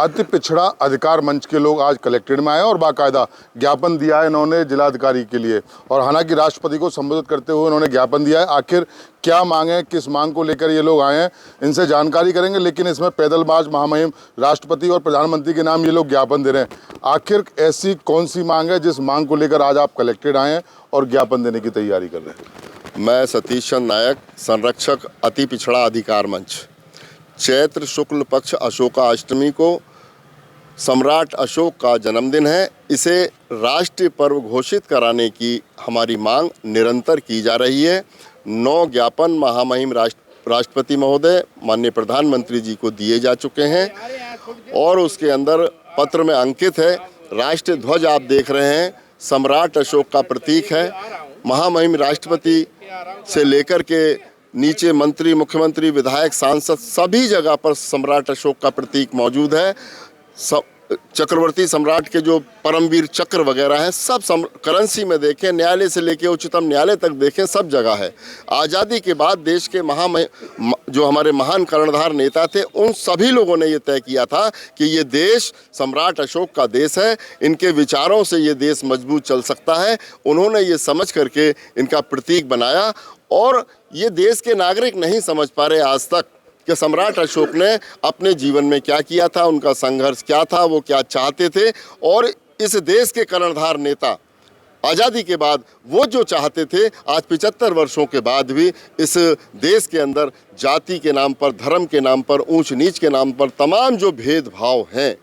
अति पिछड़ा अधिकार मंच के लोग आज कलेक्ट्रेट में आए और बाकायदा ज्ञापन दिया है इन्होंने जिलाधिकारी के लिए। और हालांकि राष्ट्रपति को संबोधित करते हुए इन्होंने ज्ञापन दिया है। आखिर क्या मांग है, किस मांग को लेकर ये लोग आए हैं, इनसे जानकारी करेंगे। लेकिन इसमें पैदल मार्च, महामहिम राष्ट्रपति और प्रधानमंत्री के नाम ये लोग ज्ञापन दे रहे हैं। आखिर ऐसी कौन सी मांग है जिस मांग को लेकर आज आप कलेक्ट्रेट आए हैं और ज्ञापन देने की तैयारी कर रहे हैं? मैं सतीश चंद्र नायक, संरक्षक अति पिछड़ा अधिकार मंच। चैत्र शुक्ल पक्ष अशोका अष्टमी को सम्राट अशोक का जन्मदिन है। इसे राष्ट्रीय पर्व घोषित कराने की हमारी मांग निरंतर की जा रही है। 9 ज्ञापन महामहिम राष्ट्रपति महोदय, माननीय प्रधानमंत्री जी को दिए जा चुके हैं और उसके अंदर पत्र में अंकित है। राष्ट्रीय ध्वज आप देख रहे हैं, सम्राट अशोक का प्रतीक है। महामहिम राष्ट्रपति से लेकर के नीचे मंत्री, मुख्यमंत्री, विधायक, सांसद सभी जगह पर सम्राट अशोक का प्रतीक मौजूद है। चक्रवर्ती सम्राट के जो परमवीर चक्र वगैरह हैं सब करेंसी में देखें, न्यायालय से लेकर उच्चतम न्यायालय तक देखें, सब जगह है। आज़ादी के बाद देश के जो हमारे महान कर्णधार नेता थे, उन सभी लोगों ने ये तय किया था कि ये देश सम्राट अशोक का देश है, इनके विचारों से ये देश मजबूत चल सकता है। उन्होंने ये समझ करके इनका प्रतीक बनाया और ये देश के नागरिक नहीं समझ पा रहे आज तक कि सम्राट अशोक ने अपने जीवन में क्या किया था, उनका संघर्ष क्या था, वो क्या चाहते थे। और इस देश के कर्णधार नेता आज़ादी के बाद वो जो चाहते थे, आज 75 वर्षों के बाद भी इस देश के अंदर जाति के नाम पर, धर्म के नाम पर, ऊंच नीच के नाम पर तमाम जो भेदभाव हैं,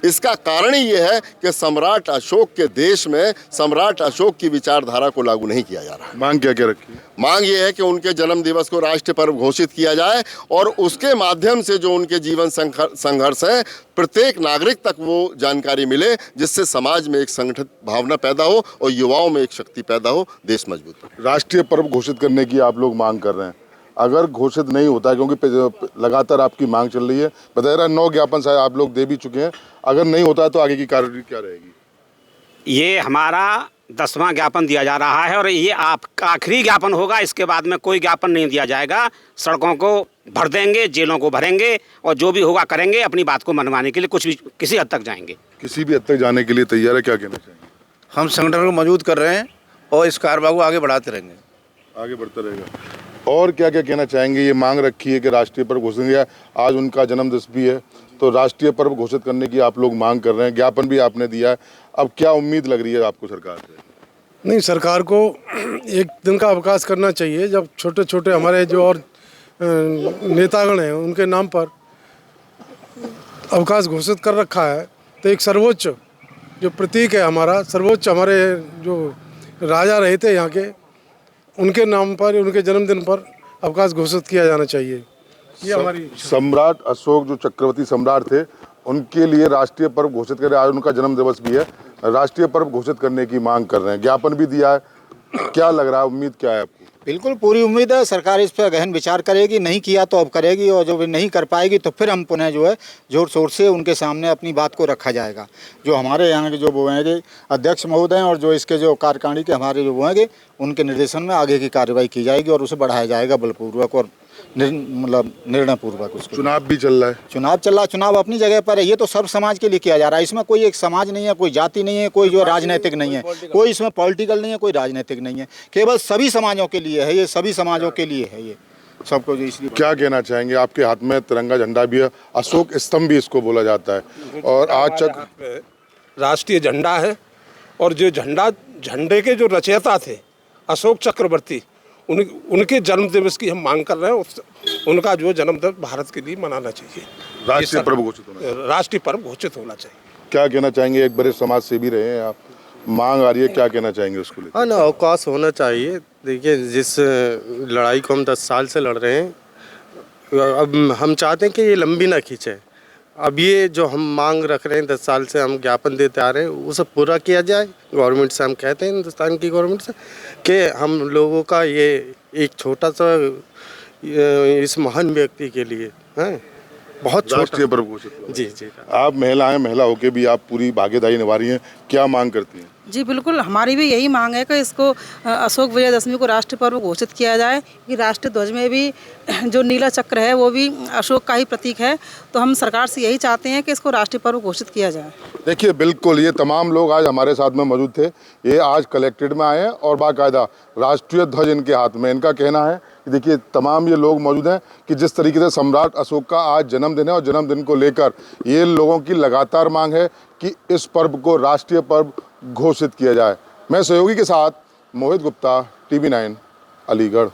इसका कारण ही ये है कि सम्राट अशोक के देश में सम्राट अशोक की विचारधारा को लागू नहीं किया जा रहा। मांग क्या क्या रखी है? मांग ये है कि उनके जन्म दिवस को राष्ट्रीय पर्व घोषित किया जाए और उसके माध्यम से जो उनके जीवन संघर्ष है, प्रत्येक नागरिक तक वो जानकारी मिले, जिससे समाज में एक संगठित भावना पैदा हो और युवाओं में एक शक्ति पैदा हो, देश मजबूत हो। राष्ट्रीय पर्व घोषित करने की आप लोग मांग कर रहे हैं, अगर घोषित नहीं होता है, क्योंकि लगातार आपकी मांग चल रही है, बताया रहा 9 ज्ञापन शायद आप लोग दे भी चुके हैं, अगर नहीं होता है तो आगे की कार्रवाई क्या रहेगी? ये हमारा 10वां ज्ञापन दिया जा रहा है और ये आखिरी ज्ञापन होगा। इसके बाद में कोई ज्ञापन नहीं दिया जाएगा। सड़कों को भर देंगे, जेलों को भरेंगे और जो भी होगा करेंगे। अपनी बात को मनवाने के लिए कुछ भी किसी हद तक जाएंगे। किसी भी हद तक जाने के लिए तैयार है, क्या कहना चाहेंगे? हम संगठन को मजबूत कर रहे हैं और इस कार्रवाई को आगे बढ़ाते रहेंगे, आगे बढ़ता रहेगा। और क्या क्या कहना चाहेंगे? ये मांग रखी है कि राष्ट्रीय पर्व घोषित किया, आज उनका जन्मदिवस भी है, तो राष्ट्रीय पर्व घोषित करने की आप लोग मांग कर रहे हैं, ज्ञापन भी आपने दिया है। अब क्या उम्मीद लग रही है आपको सरकार से? नहीं, सरकार को एक दिन का अवकाश करना चाहिए। जब छोटे छोटे हमारे जो और नेतागण हैं उनके नाम पर अवकाश घोषित कर रखा है, तो एक सर्वोच्च जो प्रतीक है हमारा, सर्वोच्च हमारे जो राजा रहे थे यहाँ के, उनके नाम पर, उनके जन्मदिन पर अवकाश घोषित किया जाना चाहिए। ये हमारी सम्राट अशोक जो चक्रवर्ती सम्राट थे, उनके लिए राष्ट्रीय पर्व घोषित करें। आज उनका जन्म दिवस भी है, राष्ट्रीय पर्व घोषित करने की मांग कर रहे हैं, ज्ञापन भी दिया है। क्या लग रहा है, उम्मीद क्या है आपको? बिल्कुल पूरी उम्मीद है, सरकार इस पर गहन विचार करेगी। नहीं किया तो अब करेगी और जब नहीं कर पाएगी तो फिर हम पुनः जो है जोर शोर से उनके सामने अपनी बात को रखा जाएगा। जो हमारे यहाँ के जो वो हैं अध्यक्ष महोदय और जो इसके जो कार्यकारिणी के हमारे जो वो हैं, उनके निर्देशन में आगे की कार्रवाई की जाएगी और उसे बढ़ाया जाएगा बलपूर्वक और मतलब निर्णय पूर्वक। चुनाव भी चल रहा है, चुनाव चल रहा है, चुनाव अपनी जगह पर है। ये तो सब समाज के लिए किया जा रहा है। इसमें कोई एक समाज नहीं है, कोई जाति नहीं है, कोई जो राजनीतिक नहीं है, कोई इसमें पॉलिटिकल नहीं है, कोई राजनीतिक नहीं है। केवल सभी समाजों के लिए है ये, सभी समाजों के लिए है ये सबको। जो इसलिए क्या कहना चाहेंगे? आपके हाथ में तिरंगा झंडा भी है, अशोक स्तंभ भी इसको बोला जाता है, और आज राष्ट्रीय झंडा है। और जो झंडे के जो रचयिता थे अशोक चक्रवर्ती, उनके जन्म दिवस की हम मांग कर रहे हैं। उनका जो जन्म दिवस भारत के लिए मनाना चाहिए, राष्ट्रीय पर्व घोषित होना चाहिए। राष्ट्रीय पर्व घोषित होना चाहिए। क्या कहना चाहेंगे? एक बड़े समाज सेवी रहे हैं आप, मांग आ रही है, क्या कहना चाहेंगे उसको लेकर? हाँ ना, अवकाश होना चाहिए। देखिए, जिस लड़ाई को हम 10 साल से लड़ रहे हैं, अब हम चाहते हैं कि ये लंबी ना खींचे। अब ये जो हम मांग रख रहे हैं, 10 साल से हम ज्ञापन देते आ रहे हैं, उसे पूरा किया जाए। गवर्नमेंट से हम कहते हैं, हिंदुस्तान की गवर्नमेंट से, कि हम लोगों का ये एक छोटा सा इस महान व्यक्ति के लिए हैं, बहुत राष्ट्रीय पर्व घोषित। जी जी। आप महिला हैं, महिला होके भी आप पूरी भागीदारी निभा रही हैं, क्या मांग करती हैं? जी बिल्कुल, हमारी भी यही मांग है कि इसको अशोक विजयदशमी को राष्ट्रीय पर्व घोषित किया जाए कि राष्ट्रीय ध्वज में भी जो नीला चक्र है वो भी अशोक का ही प्रतीक है। तो हम सरकार से यही चाहते हैं कि इसको राष्ट्रीय पर्व घोषित किया जाए। देखिए बिल्कुल, ये तमाम लोग आज हमारे साथ में मौजूद थे। ये आज कलेक्ट्रेट में आए हैं और बाकायदा राष्ट्रीय ध्वज इनके हाथ में। इनका कहना है कि देखिए तमाम ये लोग मौजूद हैं कि जिस तरीके से सम्राट अशोक का आज जन्मदिन है और जन्मदिन को लेकर ये लोगों की लगातार मांग है कि इस पर्व को राष्ट्रीय पर्व घोषित किया जाए। मैं सहयोगी के साथ मोहित गुप्ता, TV9 अलीगढ़।